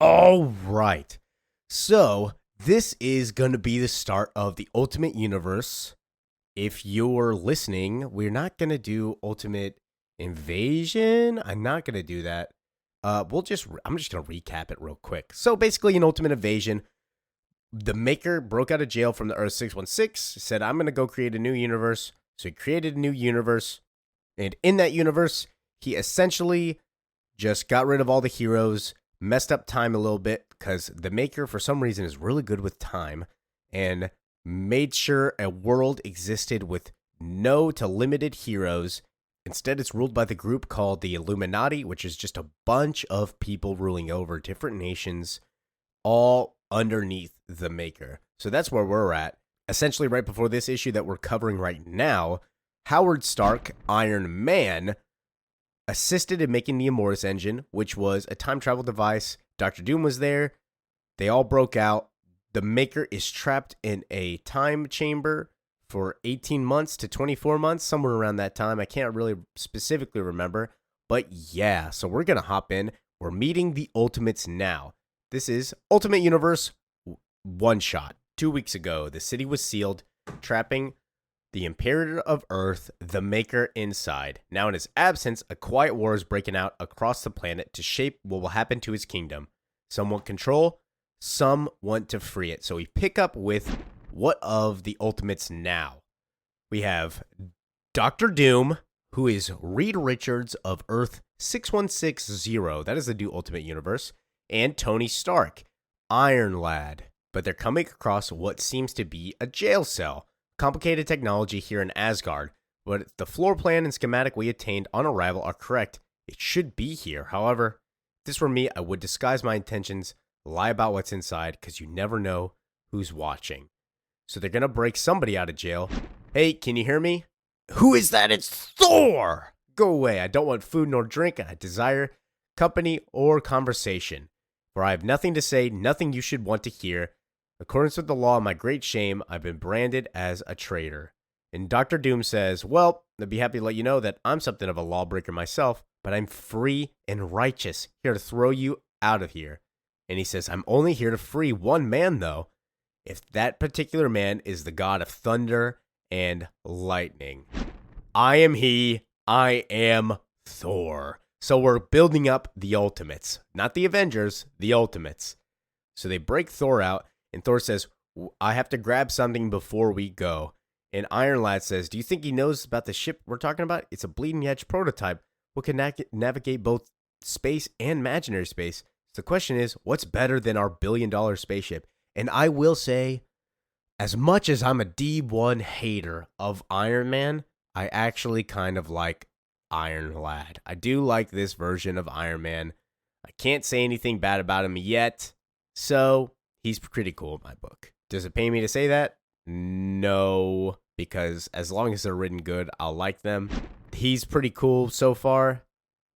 All right. So, this is going to be the start of the Ultimate Universe. If you're listening, we're not going to do Ultimate Invasion. I'm not going to do that. I'm just going to recap it real quick. So, basically, in Ultimate Invasion, the Maker broke out of jail from the Earth 616, said, I'm going to go create a new universe. So, he created a new universe. And in that universe, he essentially just got rid of all the heroes, messed up time a little bit because the Maker, for some reason, is really good with time, and made sure a world existed with no to limited heroes. Instead, it's ruled by the group called the Illuminati, which is just a bunch of people ruling over different nations, all underneath the Maker. So that's where we're at. Essentially, right before this issue that we're covering right now, Howard Stark, Iron Man, assisted in making the Immortus engine, which was a time travel device. Dr. Doom was there. They all broke out. The Maker is trapped in a time chamber for 18 months to 24 months, somewhere around that time. I can't really specifically remember. But yeah, so we're going to hop in. We're meeting the Ultimates now. This is Ultimate Universe one shot. 2 weeks ago, the city was sealed, trapping the Imperator of Earth, the Maker, inside. Now, in his absence, a quiet war is breaking out across the planet to shape what will happen to his kingdom. Some want control, some want to free it. So we pick up with what of the Ultimates now? We have Dr. Doom, who is Reed Richards of Earth 6160. That is the new Ultimate Universe. And Tony Stark, Iron Lad. But they're coming across what seems to be a jail cell. Complicated technology here in Asgard, but if the floor plan and schematic we attained on arrival are correct, it should be here. However, if this were me, I would disguise my intentions, lie about what's inside, because you never know who's watching. So they're going to break somebody out of jail. Hey, can you hear me? Who is that? It's Thor! Go away. I don't want food nor drink. I desire company or conversation. For I have nothing to say, nothing you should want to hear. In accordance with the law, my great shame, I've been branded as a traitor. And Dr. Doom says, well, I'd be happy to let you know that I'm something of a lawbreaker myself, but I'm free and righteous, here to throw you out of here. And he says, I'm only here to free one man, though. If that particular man is the god of thunder and lightning. I am he, I am Thor. So we're building up the Ultimates. Not the Avengers, the Ultimates. So they break Thor out. And Thor says, I have to grab something before we go. And Iron Lad says, do you think he knows about the ship we're talking about? It's a bleeding edge prototype. What can navigate both space and imaginary space? So the question is, what's better than our billion-dollar spaceship? And I will say, as much as I'm a D1 hater of Iron Man, I actually kind of like Iron Lad. I do like this version of Iron Man. I can't say anything bad about him yet. So he's pretty cool in my book. Does it pay me to say that? No, because as long as they're written good, I'll like them. He's pretty cool so far.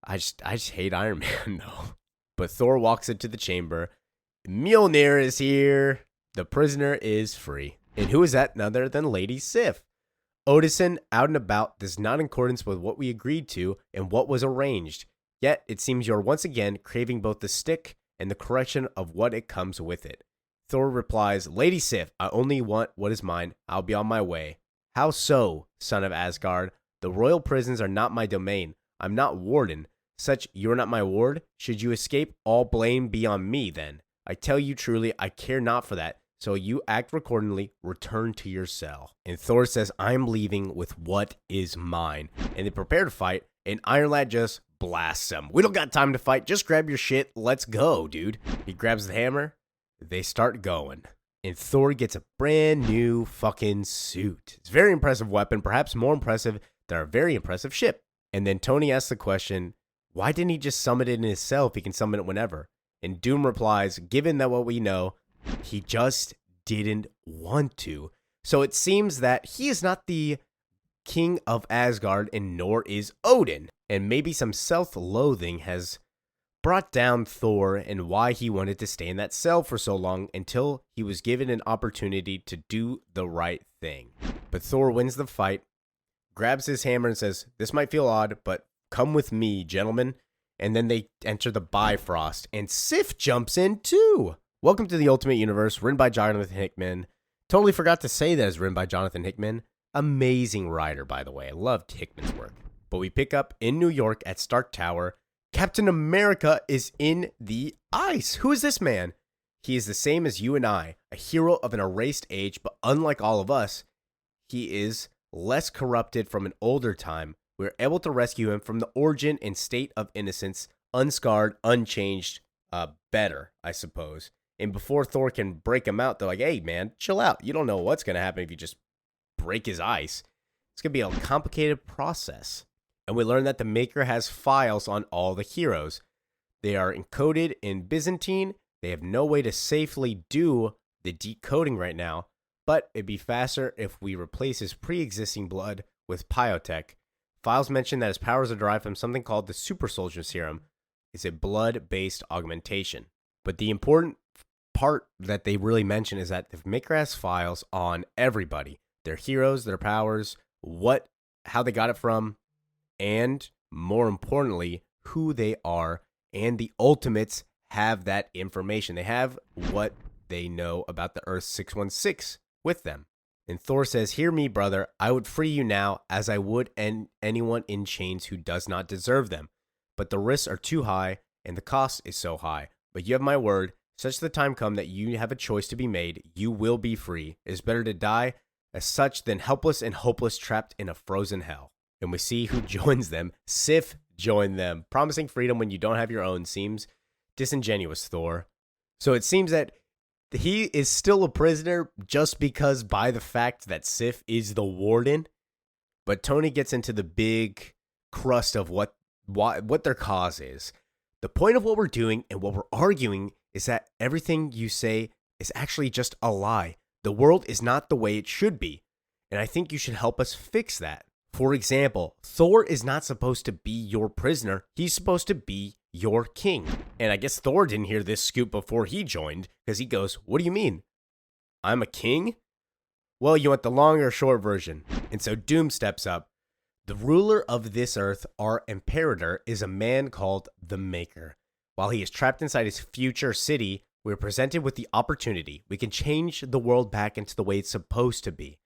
I just hate Iron Man, though. But Thor walks into the chamber. Mjolnir is here. The prisoner is free. And who is that? None other than Lady Sif. Odinson, out and about, is not in accordance with what we agreed to and what was arranged. Yet, it seems you're once again craving both the stick and the correction of what it comes with it. Thor replies, Lady Sif, I only want what is mine. I'll be on my way. How so, son of Asgard? The royal prisons are not my domain. I'm not warden. Such you're not my ward? Should you escape, all blame be on me, then. I tell you truly, I care not for that. So you act accordingly, return to your cell. And Thor says, I'm leaving with what is mine. And they prepare to fight, and Iron Lad just blasts them. We don't got time to fight. Just grab your shit. Let's go, dude. He grabs the hammer. They start going. And Thor gets a brand new fucking suit. It's a very impressive weapon, perhaps more impressive than a very impressive ship. And then Tony asks the question, why didn't he just summon it in his cell if he can summon it whenever? And Doom replies, given that what we know, he just didn't want to. So it seems that he is not the king of Asgard, and nor is Odin. And maybe some self-loathing has brought down Thor and why he wanted to stay in that cell for so long until he was given an opportunity to do the right thing. But Thor wins the fight, grabs his hammer and says, this might feel odd, but come with me, gentlemen. And then they enter the Bifrost, and Sif jumps in too. Welcome to the Ultimate Universe, written by Jonathon Hickman. Totally forgot to say that it's written by Jonathon Hickman. Amazing writer, by the way. I loved Hickman's work. But we pick up in New York at Stark Tower. Captain America is in the ice. Who is this man? He is the same as you and I, a hero of an erased age, but unlike all of us, he is less corrupted from an older time. We're able to rescue him from the origin and state of innocence, unscarred, unchanged, better, I suppose. And before Thor can break him out, they're like, hey, man, chill out. You don't know what's going to happen if you just break his ice. It's going to be a complicated process. And we learn that the Maker has files on all the heroes. They are encoded in Byzantine. They have no way to safely do the decoding right now, but it'd be faster if we replace his pre-existing blood with Pyotech. Files mention that his powers are derived from something called the Super Soldier Serum. It's a blood-based augmentation. But the important part that they really mention is that the Maker has files on everybody. Their heroes, their powers, how they got it from, and more importantly, who they are. And the Ultimates have that information. They have what they know about the Earth 616 with them. And Thor says, hear me, brother, I would free you now as I would anyone in chains who does not deserve them. But the risks are too high and the cost is so high. But you have my word, such the time come that you have a choice to be made, you will be free. It is better to die as such than helpless and hopeless trapped in a frozen hell. And we see who joins them. Sif joined them. Promising freedom when you don't have your own seems disingenuous, Thor. So it seems that he is still a prisoner just because by the fact that Sif is the warden. But Tony gets into the big crust of what their cause is. The point of what we're doing and what we're arguing is that everything you say is actually just a lie. The world is not the way it should be. And I think you should help us fix that. For example, Thor is not supposed to be your prisoner. He's supposed to be your king. And I guess Thor didn't hear this scoop before he joined, because he goes, what do you mean? I'm a king? Well, you want the long or short version. And so Doom steps up. The ruler of this earth, our imperator, is a man called the Maker. While he is trapped inside his future city, we're presented with the opportunity. We can change the world back into the way it's supposed to be.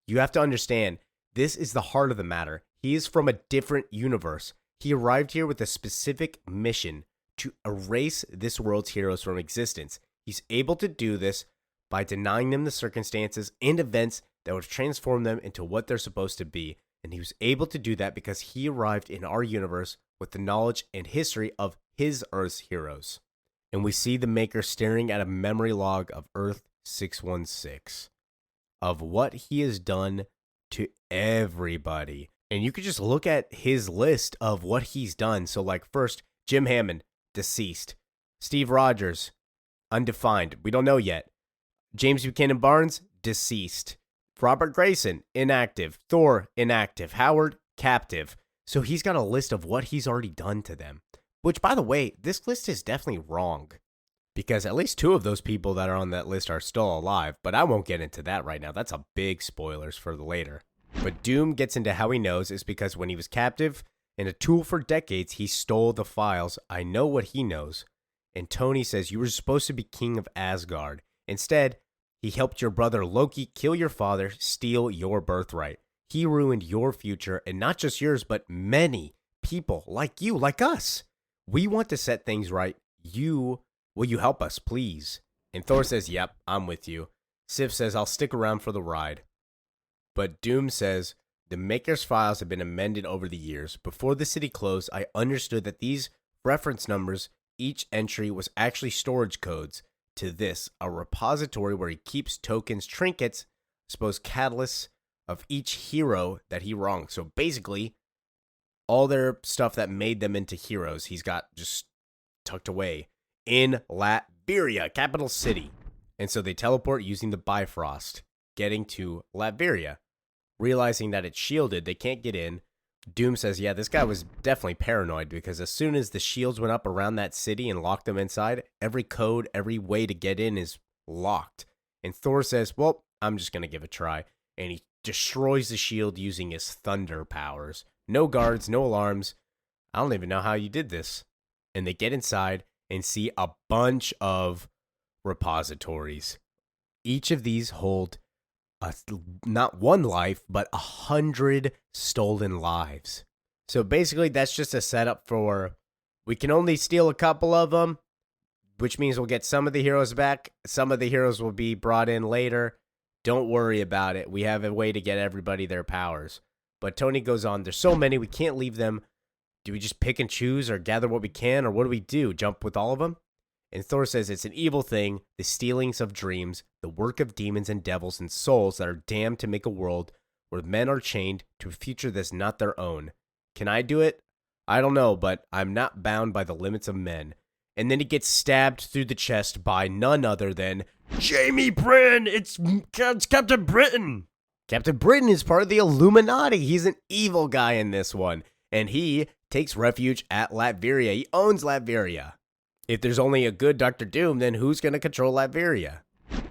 You have to understand, this is the heart of the matter. He is from a different universe. He arrived here with a specific mission to erase this world's heroes from existence. He's able to do this by denying them the circumstances and events that would transform them into what they're supposed to be. And he was able to do that because he arrived in our universe with the knowledge and history of his Earth's heroes. And we see the Maker staring at a memory log of Earth 616 of what he has done to everybody. And you could just look at his list of what he's done. So like first, Jim Hammond, deceased. Steve Rogers, undefined. We don't know yet. James Buchanan Barnes, deceased. Robert Grayson, inactive. Thor, inactive. Howard, captive. So he's got a list of what he's already done to them. Which, by the way, this list is definitely wrong. Because at least two of those people that are on that list are still alive. But I won't get into that right now. That's a big spoilers for the later. But Doom gets into how he knows is because when he was captive and a tool for decades, he stole the files. I know what he knows. And Tony says, you were supposed to be king of Asgard. Instead, he helped your brother Loki kill your father, steal your birthright. He ruined your future, and not just yours, but many people like you, like us. We want to set things right. Will you help us, please? And Thor says, yep, I'm with you. Sif says, I'll stick around for the ride. But Doom says, the Maker's files have been amended over the years. Before the city closed, I understood that these reference numbers, each entry was actually storage codes to this, a repository where he keeps tokens, trinkets, suppose catalysts of each hero that he wronged. So basically, all their stuff that made them into heroes, he's got just tucked away in Latveria, capital city. And so they teleport using the Bifrost, getting to Latveria. Realizing that it's shielded, they can't get in. Doom says, yeah, this guy was definitely paranoid because as soon as the shields went up around that city and locked them inside, every code, every way to get in is locked. And Thor says, well, I'm just going to give it a try. And he destroys the shield using his thunder powers. No guards, no alarms. I don't even know how you did this. And they get inside and see a bunch of repositories. Each of these hold not one life, but 100 stolen lives. So basically, that's just a setup for we can only steal a couple of them, which means we'll get some of the heroes back. Some of the heroes will be brought in later. Don't worry about it. We have a way to get everybody their powers. But Tony goes on, there's so many, we can't leave them. Do we just pick and choose or gather what we can, or what do we do? Jump with all of them? And Thor says it's an evil thing, the stealings of dreams, the work of demons and devils and souls that are damned to make a world where men are chained to a future that's not their own. Can I do it? I don't know, but I'm not bound by the limits of men. And then he gets stabbed through the chest by none other than Jamie Brin. It's Captain Britain. Captain Britain is part of the Illuminati. He's an evil guy in this one. And he takes refuge at Latveria. He owns Latveria. If there's only a good Doctor Doom, then who's going to control Latveria?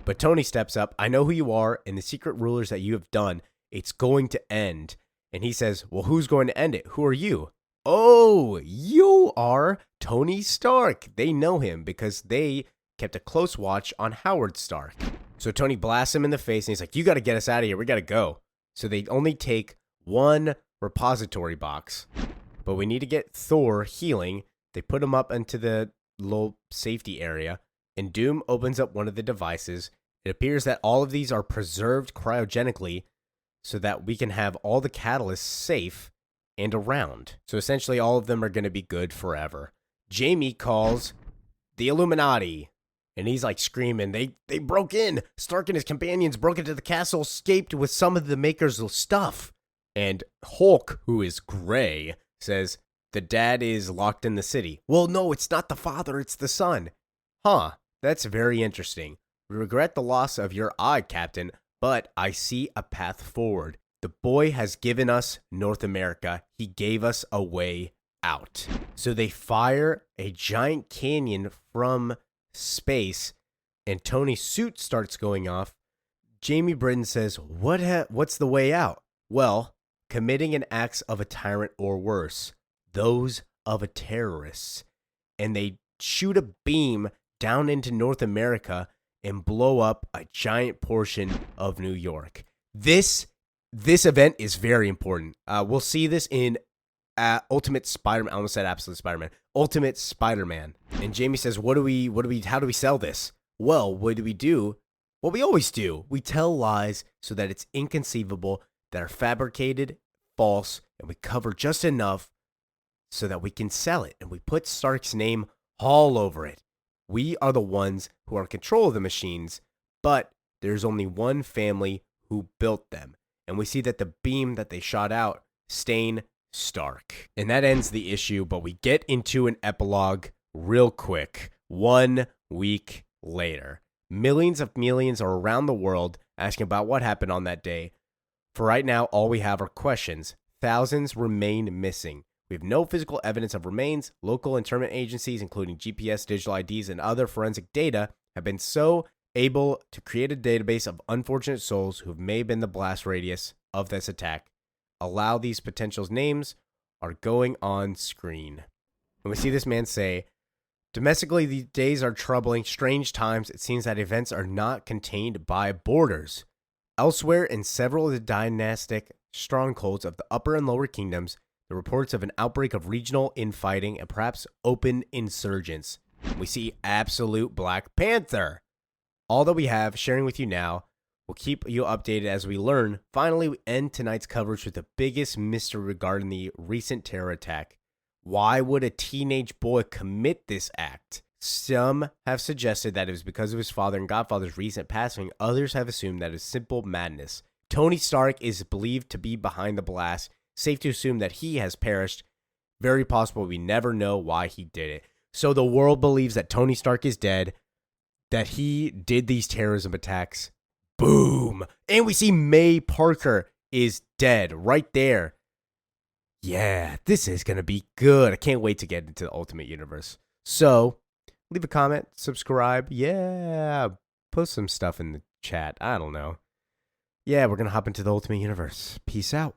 But Tony steps up. I know who you are and the secret rulers that you have done. It's going to end. And he says, well, who's going to end it? Who are you? Oh, you are Tony Stark. They know him because they kept a close watch on Howard Stark. So Tony blasts him in the face and he's like, you got to get us out of here. We got to go. So they only take one repository box. But we need to get Thor healing. They put him up into the little safety area, and Doom opens up one of the devices. It appears that all of these are preserved cryogenically so that we can have all the catalysts safe and around. So essentially all of them are going to be good forever. Jamie calls the Illuminati, and he's like screaming, they broke in. Stark and his companions broke into the castle, escaped with some of the Maker's stuff. And Hulk, who is gray, says, the dad is locked in the city. Well, no, it's not the father, it's the son. Huh, that's very interesting. We regret the loss of your eye, Captain, but I see a path forward. The boy has given us North America. He gave us a way out. So they fire a giant canyon from space, and Tony's suit starts going off. Jamie Britton says, what's the way out? Well, committing an acts of a tyrant or worse, those of a terrorist. And they shoot a beam down into North America and blow up a giant portion of New York. This event is very important. We'll see this in Ultimate Spider-Man. I almost said Absolute Spider-Man. Ultimate Spider-Man. And Jamie says, how do we sell this? Well, what do we do? What we always do. We tell lies so that it's inconceivable, that are fabricated, false, and we cover just enough so that we can sell it. And we put Stark's name all over it. We are the ones who are in control of the machines, but there's only one family who built them. And we see that the beam that they shot out stain Stark. And that ends the issue, but we get into an epilogue real quick. 1 week later. Millions of millions are around the world asking about what happened on that day. For right now, all we have are questions. Thousands remain missing. We have no physical evidence of remains. Local interment agencies, including GPS, digital IDs, and other forensic data, have been so able to create a database of unfortunate souls who may have been the blast radius of this attack. Allow these potential names are going on screen. And we see this man say, domestically, these days are troubling, strange times. It seems that events are not contained by borders. Elsewhere, in several of the dynastic strongholds of the upper and lower kingdoms, the reports of an outbreak of regional infighting and perhaps open insurgents. We see absolute Black Panther. All that we have sharing with you now. We'll keep you updated as we learn. Finally, we end tonight's coverage with the biggest mystery regarding the recent terror attack. Why would a teenage boy commit this act? Some have suggested that it was because of his father and godfather's recent passing. Others have assumed that it is simple madness. Tony Stark is believed to be behind the blast. Safe to assume that he has perished. Very possible we never know why he did it. So the world believes that Tony Stark is dead, that he did these terrorism attacks. Boom. And we see May Parker is dead right there. Yeah, this is going to be good. I can't wait to get into the Ultimate Universe. So, leave a comment, subscribe. Yeah, post some stuff in the chat. I don't know. Yeah, we're going to hop into the Ultimate Universe. Peace out.